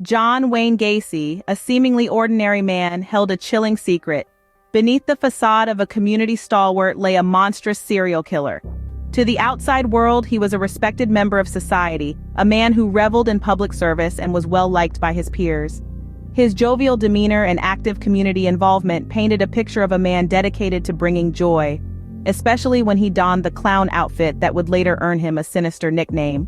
John Wayne Gacy, a seemingly ordinary man, held a chilling secret. Beneath the facade of a community stalwart lay a monstrous serial killer. To the outside world, he was a respected member of society, a man who reveled in public service and was well-liked by his peers. His jovial demeanor and active community involvement painted a picture of a man dedicated to bringing joy, especially when he donned the clown outfit that would later earn him a sinister nickname.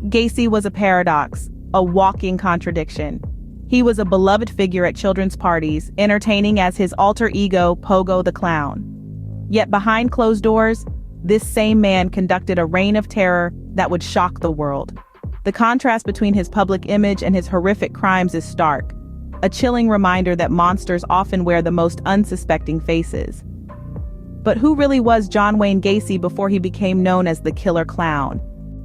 Gacy was a paradox, a walking contradiction. He was a beloved figure at children's parties, entertaining as his alter ego Pogo the Clown. Yet behind closed doors, this same man conducted a reign of terror that would shock the world. The contrast between his public image and his horrific crimes is stark, a chilling reminder that monsters often wear the most unsuspecting faces. But who really was John Wayne Gacy before he became known as the Killer Clown?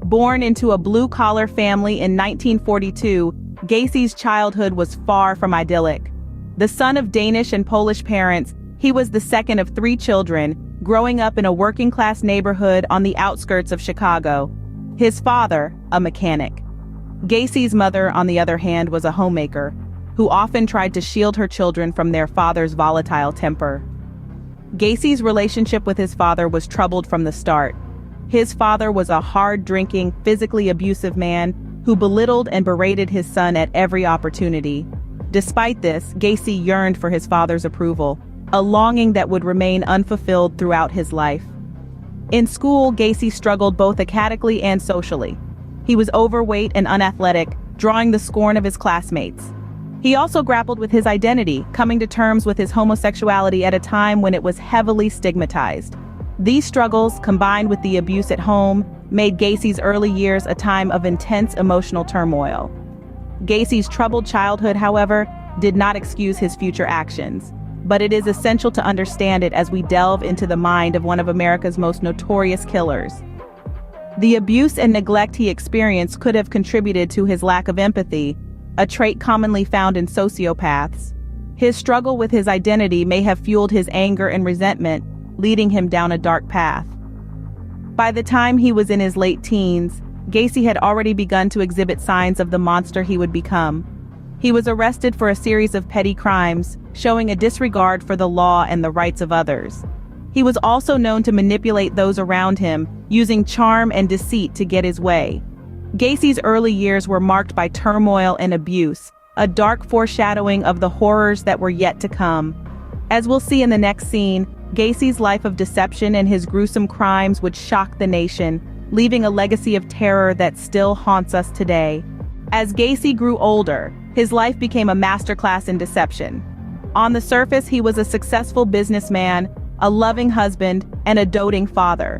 Born into a blue-collar family in 1942, Gacy's childhood was far from idyllic. The son of Danish and Polish parents, he was the second of 3 children, growing up in a working-class neighborhood on the outskirts of Chicago. His father, a mechanic. Gacy's mother, on the other hand, was a homemaker, who often tried to shield her children from their father's volatile temper. Gacy's relationship with his father was troubled from the start. His father was a hard-drinking, physically abusive man who belittled and berated his son at every opportunity. Despite this, Gacy yearned for his father's approval, a longing that would remain unfulfilled throughout his life. In school, Gacy struggled both academically and socially. He was overweight and unathletic, drawing the scorn of his classmates. He also grappled with his identity, coming to terms with his homosexuality at a time when it was heavily stigmatized. These struggles, combined with the abuse at home, made Gacy's early years a time of intense emotional turmoil. Gacy's troubled childhood, however, did not excuse his future actions, but it is essential to understand it as we delve into the mind of one of America's most notorious killers. The abuse and neglect he experienced could have contributed to his lack of empathy, a trait commonly found in sociopaths. His struggle with his identity may have fueled his anger and resentment, leading him down a dark path. By the time he was in his late teens, Gacy had already begun to exhibit signs of the monster he would become. He was arrested for a series of petty crimes, showing a disregard for the law and the rights of others. He was also known to manipulate those around him, using charm and deceit to get his way. Gacy's early years were marked by turmoil and abuse, a dark foreshadowing of the horrors that were yet to come. As we'll see in the next scene, Gacy's life of deception and his gruesome crimes would shock the nation, leaving a legacy of terror that still haunts us today. As Gacy grew older, his life became a masterclass in deception. On the surface, he was a successful businessman, a loving husband, and a doting father.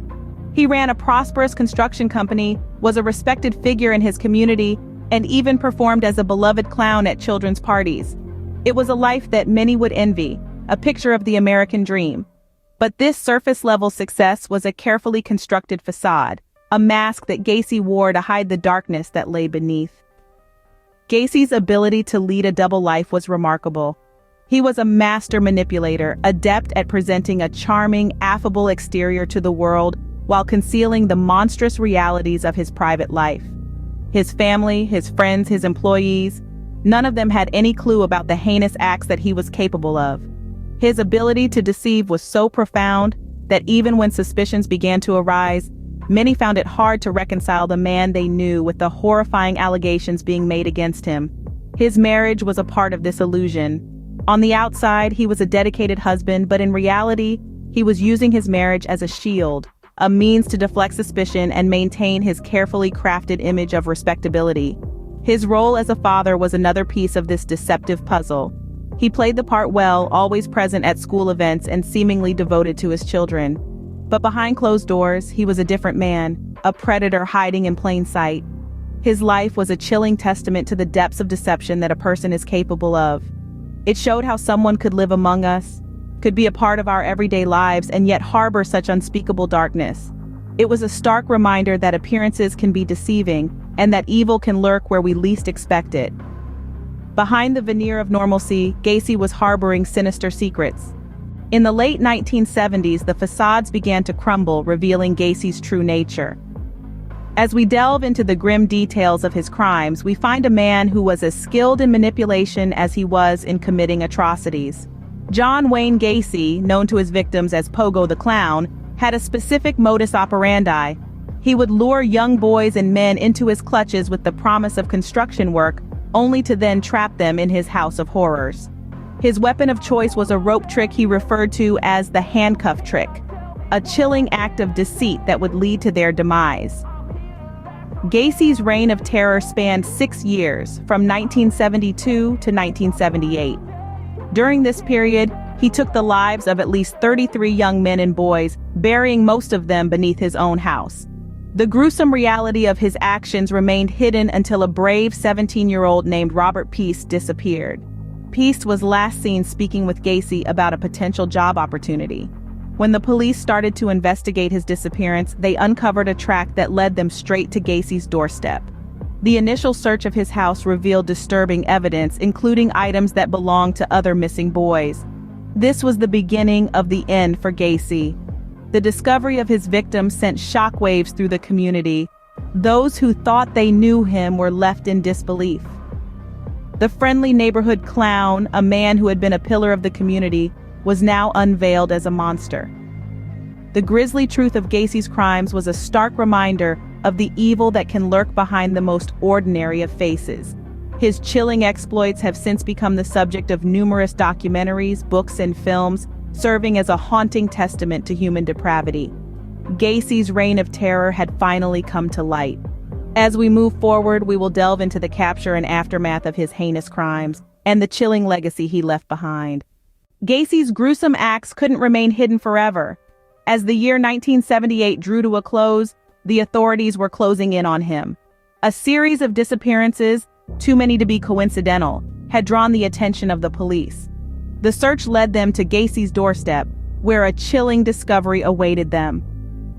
He ran a prosperous construction company, was a respected figure in his community, and even performed as a beloved clown at children's parties. It was a life that many would envy, a picture of the American dream. But this surface-level success was a carefully constructed facade, a mask that Gacy wore to hide the darkness that lay beneath. Gacy's ability to lead a double life was remarkable. He was a master manipulator, adept at presenting a charming, affable exterior to the world while concealing the monstrous realities of his private life. His family, his friends, his employees, none of them had any clue about the heinous acts that he was capable of. His ability to deceive was so profound that even when suspicions began to arise, many found it hard to reconcile the man they knew with the horrifying allegations being made against him. His marriage was a part of this illusion. On the outside, he was a dedicated husband, but in reality, he was using his marriage as a shield, a means to deflect suspicion and maintain his carefully crafted image of respectability. His role as a father was another piece of this deceptive puzzle. He played the part well, always present at school events and seemingly devoted to his children. But behind closed doors, he was a different man, a predator hiding in plain sight. His life was a chilling testament to the depths of deception that a person is capable of. It showed how someone could live among us, could be a part of our everyday lives, and yet harbor such unspeakable darkness. It was a stark reminder that appearances can be deceiving, and that evil can lurk where we least expect it. Behind the veneer of normalcy, Gacy was harboring sinister secrets. In the late 1970s, the facades began to crumble, revealing Gacy's true nature. As we delve into the grim details of his crimes, we find a man who was as skilled in manipulation as he was in committing atrocities. John Wayne Gacy, known to his victims as Pogo the Clown, had a specific modus operandi. He would lure young boys and men into his clutches with the promise of construction work, only to then trap them in his house of horrors. His weapon of choice was a rope trick he referred to as the handcuff trick, a chilling act of deceit that would lead to their demise. Gacy's reign of terror spanned 6 years, from 1972 to 1978. During this period, he took the lives of at least 33 young men and boys, burying most of them beneath his own house. The gruesome reality of his actions remained hidden until a brave 17-year-old named Robert Peace disappeared. Peace was last seen speaking with Gacy about a potential job opportunity. When the police started to investigate his disappearance, they uncovered a track that led them straight to Gacy's doorstep. The initial search of his house revealed disturbing evidence, including items that belonged to other missing boys. This was the beginning of the end for Gacy. The discovery of his victims sent shockwaves through the community. Those who thought they knew him were left in disbelief. The friendly neighborhood clown, a man who had been a pillar of the community, was now unveiled as a monster. The grisly truth of Gacy's crimes was a stark reminder of the evil that can lurk behind the most ordinary of faces. His chilling exploits have since become the subject of numerous documentaries, books, and films, serving as a haunting testament to human depravity. Gacy's reign of terror had finally come to light. As we move forward, we will delve into the capture and aftermath of his heinous crimes and the chilling legacy he left behind. Gacy's gruesome acts couldn't remain hidden forever. As the year 1978 drew to a close, the authorities were closing in on him. A series of disappearances, too many to be coincidental, had drawn the attention of the police. The search led them to Gacy's doorstep, where a chilling discovery awaited them.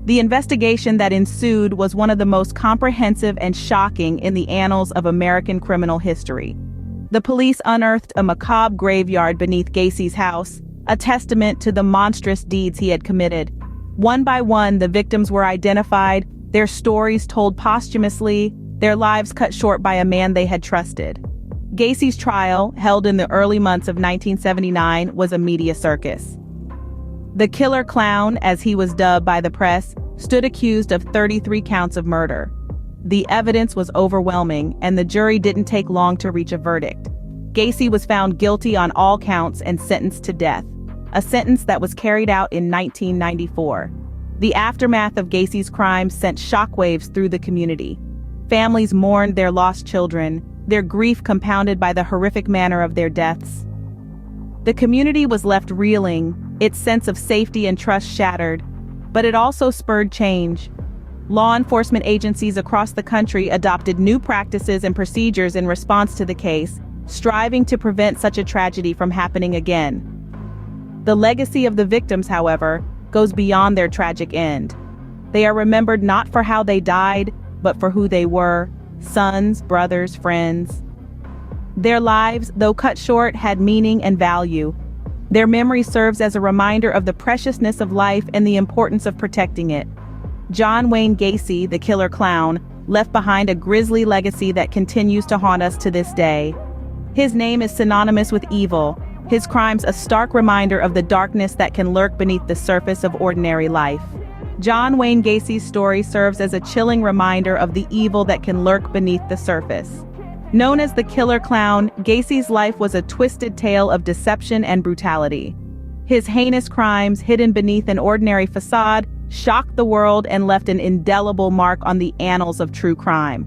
The investigation that ensued was one of the most comprehensive and shocking in the annals of American criminal history. The police unearthed a macabre graveyard beneath Gacy's house, a testament to the monstrous deeds he had committed. One by one, the victims were identified, their stories told posthumously, their lives cut short by a man they had trusted. Gacy's trial, held in the early months of 1979, was a media circus. The killer clown, as he was dubbed by the press, stood accused of 33 counts of murder. The evidence was overwhelming, and the jury didn't take long to reach a verdict. Gacy was found guilty on all counts and sentenced to death, a sentence that was carried out in 1994. The aftermath of Gacy's crimes sent shockwaves through the community. Families mourned their lost children, their grief compounded by the horrific manner of their deaths. The community was left reeling, its sense of safety and trust shattered, but it also spurred change. Law enforcement agencies across the country adopted new practices and procedures in response to the case, striving to prevent such a tragedy from happening again. The legacy of the victims, however, goes beyond their tragic end. They are remembered not for how they died, but for who they were: sons, brothers, friends. Their lives, though cut short, had meaning and value. Their memory serves as a reminder of the preciousness of life and the importance of protecting it. John Wayne Gacy, the killer clown, left behind a grisly legacy that continues to haunt us to this day. His name is synonymous with evil, his crimes a stark reminder of the darkness that can lurk beneath the surface of ordinary life. John Wayne Gacy's story serves as a chilling reminder of the evil that can lurk beneath the surface. Known as the killer clown, Gacy's life was a twisted tale of deception and brutality. His heinous crimes, hidden beneath an ordinary facade, shocked the world and left an indelible mark on the annals of true crime.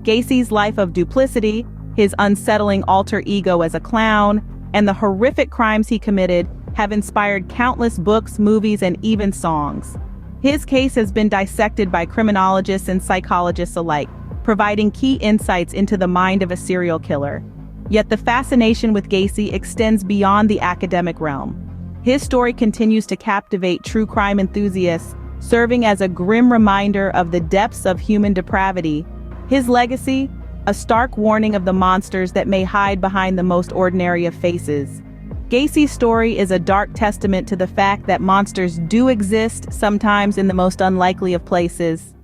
Gacy's life of duplicity, his unsettling alter ego as a clown, and the horrific crimes he committed have inspired countless books, movies, and even songs. His case has been dissected by criminologists and psychologists alike, providing key insights into the mind of a serial killer. Yet the fascination with Gacy extends beyond the academic realm. His story continues to captivate true crime enthusiasts, serving as a grim reminder of the depths of human depravity. His legacy, a stark warning of the monsters that may hide behind the most ordinary of faces. Gacy's story is a dark testament to the fact that monsters do exist, sometimes in the most unlikely of places.